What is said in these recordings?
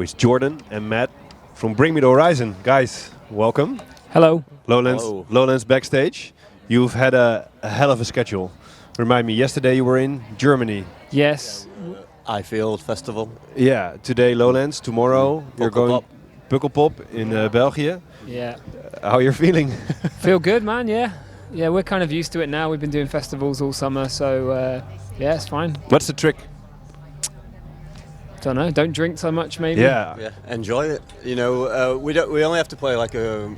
with Jordan and Matt from Bring Me the Horizon. Guys, welcome. Hello. Lowlands, Hello. Lowlands backstage. You've had a hell of a schedule. Remind me, yesterday you were in Germany. Yes. Ifield Festival. Yeah, today Lowlands, tomorrow you're going Pukkelpop in Belgium. Yeah. How you're feeling? Feel good, man. Yeah. Yeah, we're kind of used to it now. We've been doing festivals all summer, so yeah, it's fine. What's the trick? Don't know. Don't drink so much, maybe. Yeah, enjoy it. You know, we only have to play like a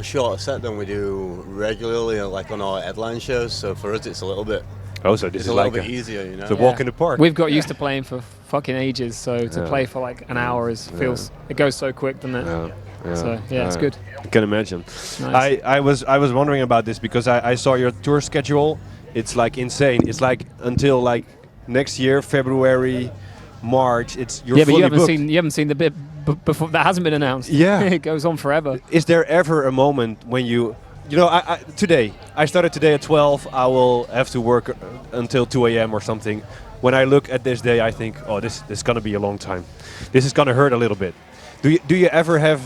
shorter set than we do regularly, like on our headline shows. So for us, it's a little bit. Oh, so this It's is a little like bit easier, you know. it's a walk in the park. We've got used to playing for fucking ages, so to Yeah. play for like an hour feels it goes so quick, doesn't it? Yeah. So yeah, it's good. I can imagine. Nice. I was wondering about this because I saw your tour schedule. It's like insane. It's like until like next year, February, March. You're Yeah, but fully booked. you haven't seen the bit before that hasn't been announced. Yeah. It goes on forever. Is there ever a moment when you know, I started today at 12. I will have to work until 2 a.m. or something. When I look at this day, I think, oh, this is gonna be a long time. This is gonna hurt a little bit. Do you ever have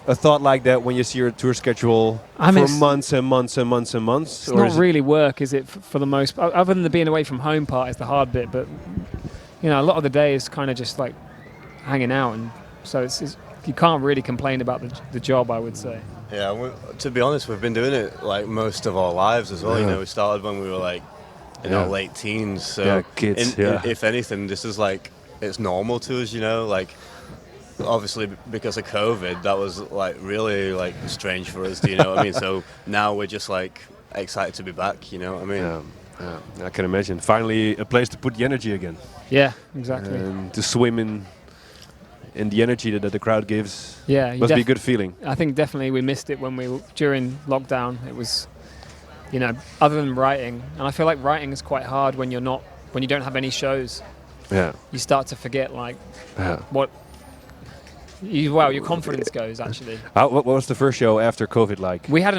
a thought like that when you see your tour schedule for months and months and months and months? It's not really work, is it? For the most part, other than the being away from home part is the hard bit. But you know, a lot of the day is kind of just like hanging out, and so it's you can't really complain about the job, I would say. Yeah, to be honest, we've been doing it like most of our lives as well. Yeah. You know, we started when we were like in our late teens. So Yeah, kids, if anything, this is like it's normal to us. You know, like obviously because of COVID, that was like really like strange for us. Do you know what I mean? So now we're just like excited to be back. You know what I mean? Yeah, I can imagine. Finally, a place to put the energy again. Yeah, exactly. And to swim in the energy that the crowd gives. Yeah, Must be a good feeling. I think definitely we missed it when during lockdown. It was, you know, other than writing, and I feel like writing is quite hard when you don't have any shows. Yeah. You start to forget like your confidence goes actually. What was the first show after COVID like? We had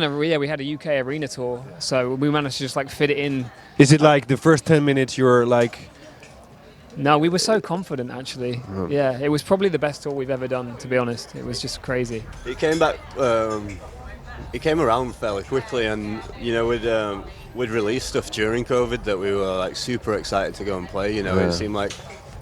a UK arena tour, so we managed to just like fit it in. Is it like the first 10 minutes you're like? No, we were so confident actually. Yeah, it was probably the best tour we've ever done, to be honest. It was just crazy. It came back. It came around fairly quickly, and you know, we'd released stuff during COVID that we were like super excited to go and play. You know, it seemed like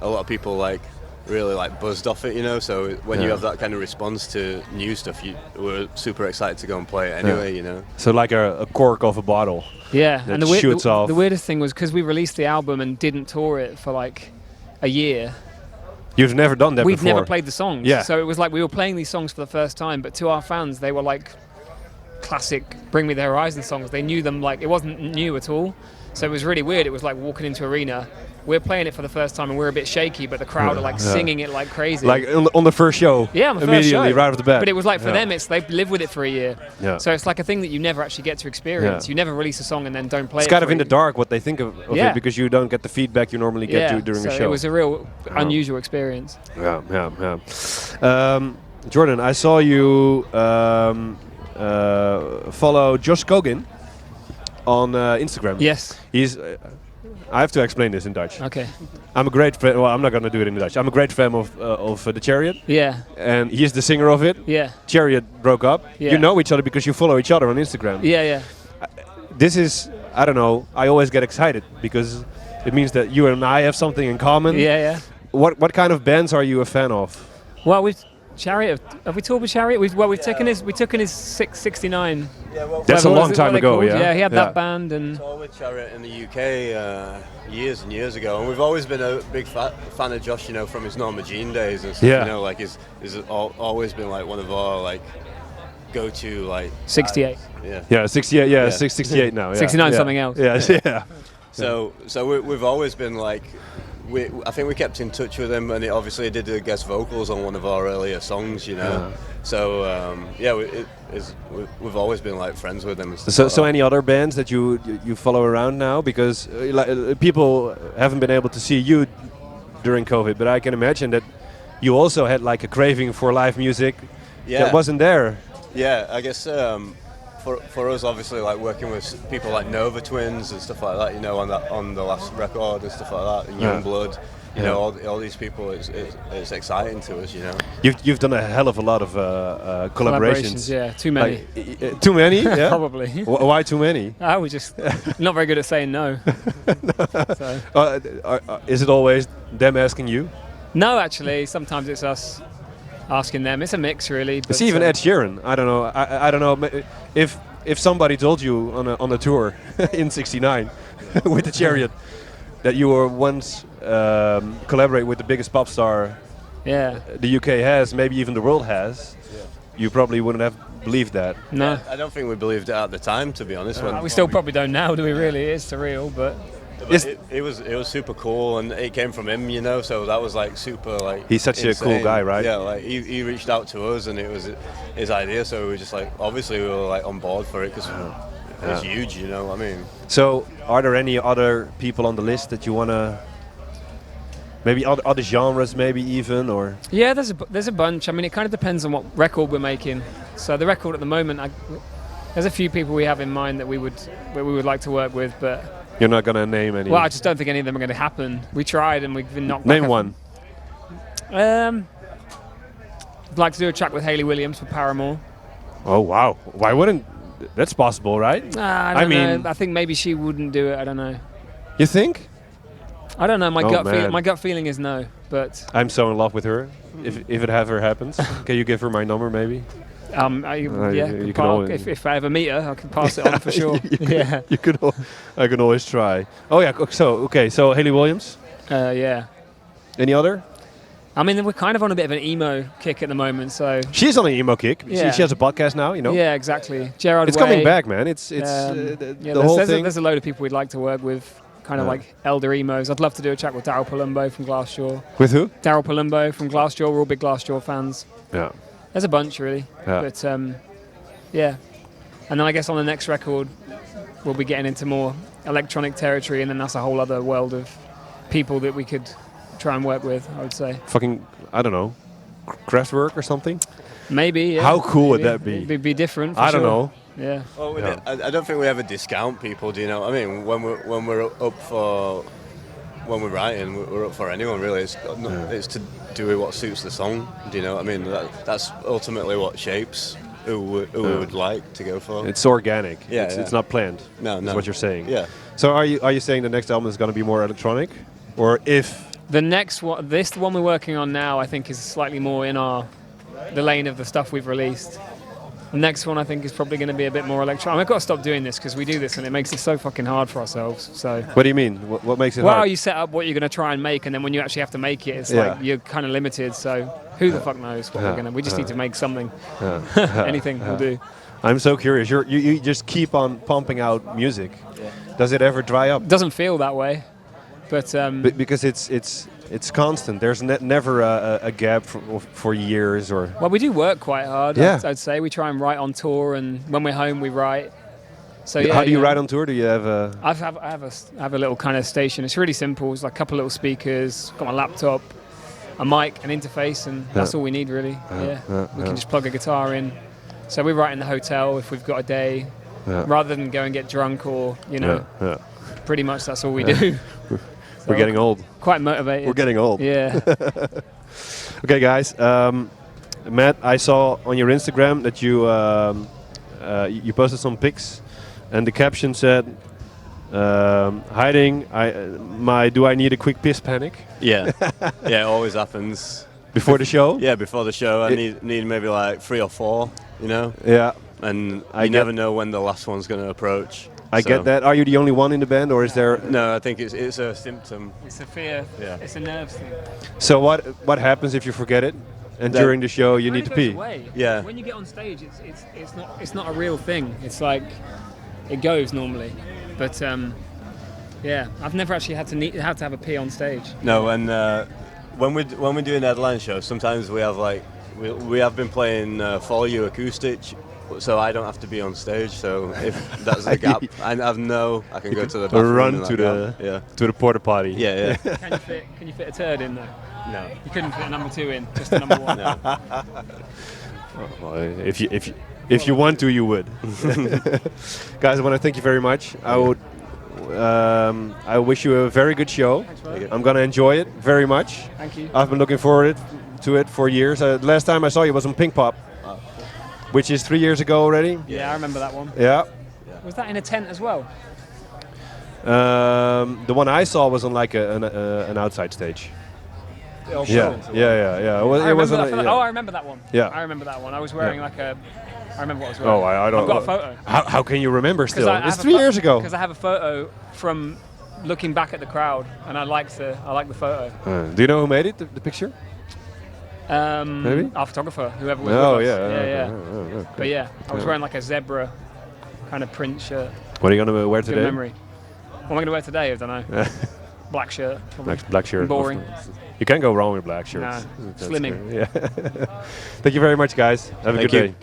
a lot of people like really like buzzed off it. You know, so when you have that kind of response to new stuff, you were super excited to go and play it anyway. You know, so like a cork of a bottle. Yeah, that and shoots off. The weirdest thing was because we released the album and didn't tour it for like a year. You've never done that We've before. never played the songs. Yeah. So it was like we were playing these songs for the first time, but to our fans, they were like classic Bring Me the Horizon songs. They knew them like it wasn't new at all. So it was really weird. It was like walking into arena. We're playing it for the first time and we're a bit shaky, but the crowd are like singing it like crazy. Like on the first show. Yeah, on the first immediately, show. right off the bat. But it was like for them, they've lived with it for a year. Yeah. So it's like a thing that you never actually get to experience. Yeah. You never release a song and then don't play it. It's kind of in the dark what they think of Yeah. it because you don't get the feedback you normally get during so a show. it was a real unusual experience. Yeah. Jordan, I saw you follow Josh Kogan on Instagram. Yes. He's. I have to explain this in Dutch. Okay. I'm a great fan. Well, I'm not going to do it in Dutch. I'm a great fan of the Chariot. Yeah. And he's the singer of it. Yeah. Chariot broke up. Yeah. You know each other because you follow each other on Instagram. Yeah. This is, I don't know, I always get excited because it means that you and I have something in common. Yeah. What kind of bands are you a fan of? Well, have we toured with Chariot? We took in his 69. Yeah, well, That's a long time ago. Called? Yeah. Yeah, he had that band and. toured with Chariot in the UK years and years ago, and we've always been a big fan of Josh. You know, from his Norma Jean days and stuff. Yeah. You know, like he's always been like one of our like go-to like 68. Yeah, 68. Yeah, 68 now. Yeah. 69 something else. Yeah. So we've always been like. I think we kept in touch with him, and he obviously did the guest vocals on one of our earlier songs, you know. So we've always been like friends with him. And stuff So any other bands that you follow around now? Because people haven't been able to see you during COVID, but I can imagine that you also had like a craving for live music that wasn't there. Yeah, I guess for us, obviously, like working with people like Nova Twins and stuff like that, you know, on the last record and stuff like that, and Youngblood, You know, all these people, it's exciting to us, you know. You've done a hell of a lot of collaborations. Yeah, too many. Too many? Yeah? Probably. Why too many? We're just not very good at saying no. So. Is it always them asking you? No, actually, sometimes it's us asking them. It's a mix, really. It's even Ed Sheeran. I don't know. I don't know if somebody told you on a tour in '69 with the Chariot that you were once collaborate with the biggest pop star the UK has, maybe even the world has, you probably wouldn't have believed that. No. I don't think we believed it at the time, to be honest. We still probably don't now, do we really? It is surreal, but... It was super cool, and it came from him, you know, so that was like super, like, he's such insane. a cool guy, right? Yeah, like he reached out to us, and it was his idea, so we were just like, obviously we were like on board for it, because it's huge, you know, I mean. So are there any other people on the list that you want to, maybe other genres maybe even, or? Yeah, there's a bunch. I mean, it kind of depends on what record we're making. So the record at the moment, there's a few people we have in mind that we would like to work with, but... You're not going to name any? Well, I just don't think any of them are going to happen. We tried and we've been knocked back. Name one. I'd like to do a track with Hayley Williams for Paramore. Oh, wow. Why wouldn't... That's possible, right? I mean, I think maybe she wouldn't do it. I don't know. You think? I don't know. My man. gut feeling is no. But I'm so in love with her. If it ever happens, can you give her my number maybe? If I ever meet her, I can pass it on for sure. I can always try. Oh yeah. So Hayley Williams. Yeah. Any other? I mean, we're kind of on a bit of an emo kick at the moment, so... She's on an emo kick. Yeah. She has a podcast now, you know? Yeah, exactly. Gerard It's Way, coming back, man. It's the whole thing. There's a load of people we'd like to work with, kind of like elder emos. I'd love to do a track with Daryl Palumbo from Glassjaw. With who? Daryl Palumbo from Glassjaw. We're all big Glassjaw fans. Yeah. There's a bunch, really. Yeah. But, yeah. And then I guess on the next record, we'll be getting into more electronic territory, and then that's a whole other world of people that we could try and work with, I would say. Fucking, I don't know, Kraftwerk or something? Maybe, yeah. How cool would that be? It'd be different, for I sure. don't know. Yeah. Well, I don't think we ever discount people, do you know what I mean? When we're up for... When we're writing, we're up for anyone, really. It's to do with what suits the song, do you know what I mean? That's ultimately what shapes who we would like to go for. It's organic. Yeah, it's not planned. No. That's what you're saying. Yeah. So are you saying the next album is going to be more electronic? Or if... The next one, this one we're working on now, I think is slightly more in the lane of the stuff we've released. The next one I think is probably going to be a bit more electronic. I've got to stop doing this because we do this and it makes it so fucking hard for ourselves. So. What do you mean? What makes it hard? hard? Well, you set up what you're going to try and make, and then when you actually have to make it, it's like you're kind of limited. So who the fuck knows what we're going to... We just need to make something. Anything will do. I'm so curious. You just keep on pumping out music. Yeah. Does it ever dry up? It doesn't feel that way. But because it's constant. There's never a gap for years or. Well, we do work quite hard. Yeah. I'd say we try and write on tour, and when we're home, we write. So How do you write on tour? Do you have a? I have a little kind of station. It's really simple. It's like a couple little speakers. Got my laptop, a mic, an interface, and that's all we need really. We can just plug a guitar in. So we write in the hotel if we've got a day, rather than go and get drunk or Pretty much that's all we do. We're getting old. Quite motivated. We're getting old. Yeah. Okay, guys. Matt, I saw on your Instagram that you posted some pics, and the caption said, "Hiding. Do I need a quick piss panic?" Yeah. Yeah, it always happens. Before the show? Yeah, before the show. I need maybe like 3 or 4. You know. Yeah. And you never know when the last one's going to approach. I get that. Are you the only one in the band, or is there? No, I think it's a symptom. It's a fear. Yeah. It's a nerves thing. So what happens if you forget it, and during the show you need to pee? Away. Yeah. When you get on stage, it's not a real thing. It's like it goes normally, but yeah, I've never actually had to have a pee on stage. No, and when we're doing headline shows, sometimes we have we have been playing For You acoustic. So I don't have to be on stage. So if that's a gap, I can go to the bathroom. Run to the porta potty. Yeah. Can you fit a turd in though? No. You couldn't fit a number 2 in, just a number 1. No. Well, if you want to, you would. Guys, I want to thank you very much. I would I wish you a very good show. Thanks, brother. I'm gonna enjoy it very much. Thank you. I've been looking forward to it for years. Last time I saw you was on Pink Pop, which is 3 years ago already. Yeah, I remember that one. Yeah. Was that in a tent as well? The one I saw was on like an outside stage. Oh, Yeah, yeah. I It was remember on that. yeah. Oh, I remember that one. Yeah. I remember that one. I was wearing Yeah. like a. I remember what I was wearing. Oh, I don't. I've got a photo. How can you remember still? It's 3 years ago. Because I have a photo from looking back at the crowd, and I like the photo. Do you know who made it? The picture? Maybe? Our photographer, whoever was Oh with us. yeah. Yeah. But yeah, I was wearing like a zebra kind of print shirt. What are you gonna wear Good today? memory. What am I going to wear today? I don't know. Black shirt. probably. Black shirt. Boring. You can't go wrong with black shirts. Nah, That's slimming. good. Yeah. Thank you very much, guys. Have a Thank good you. day.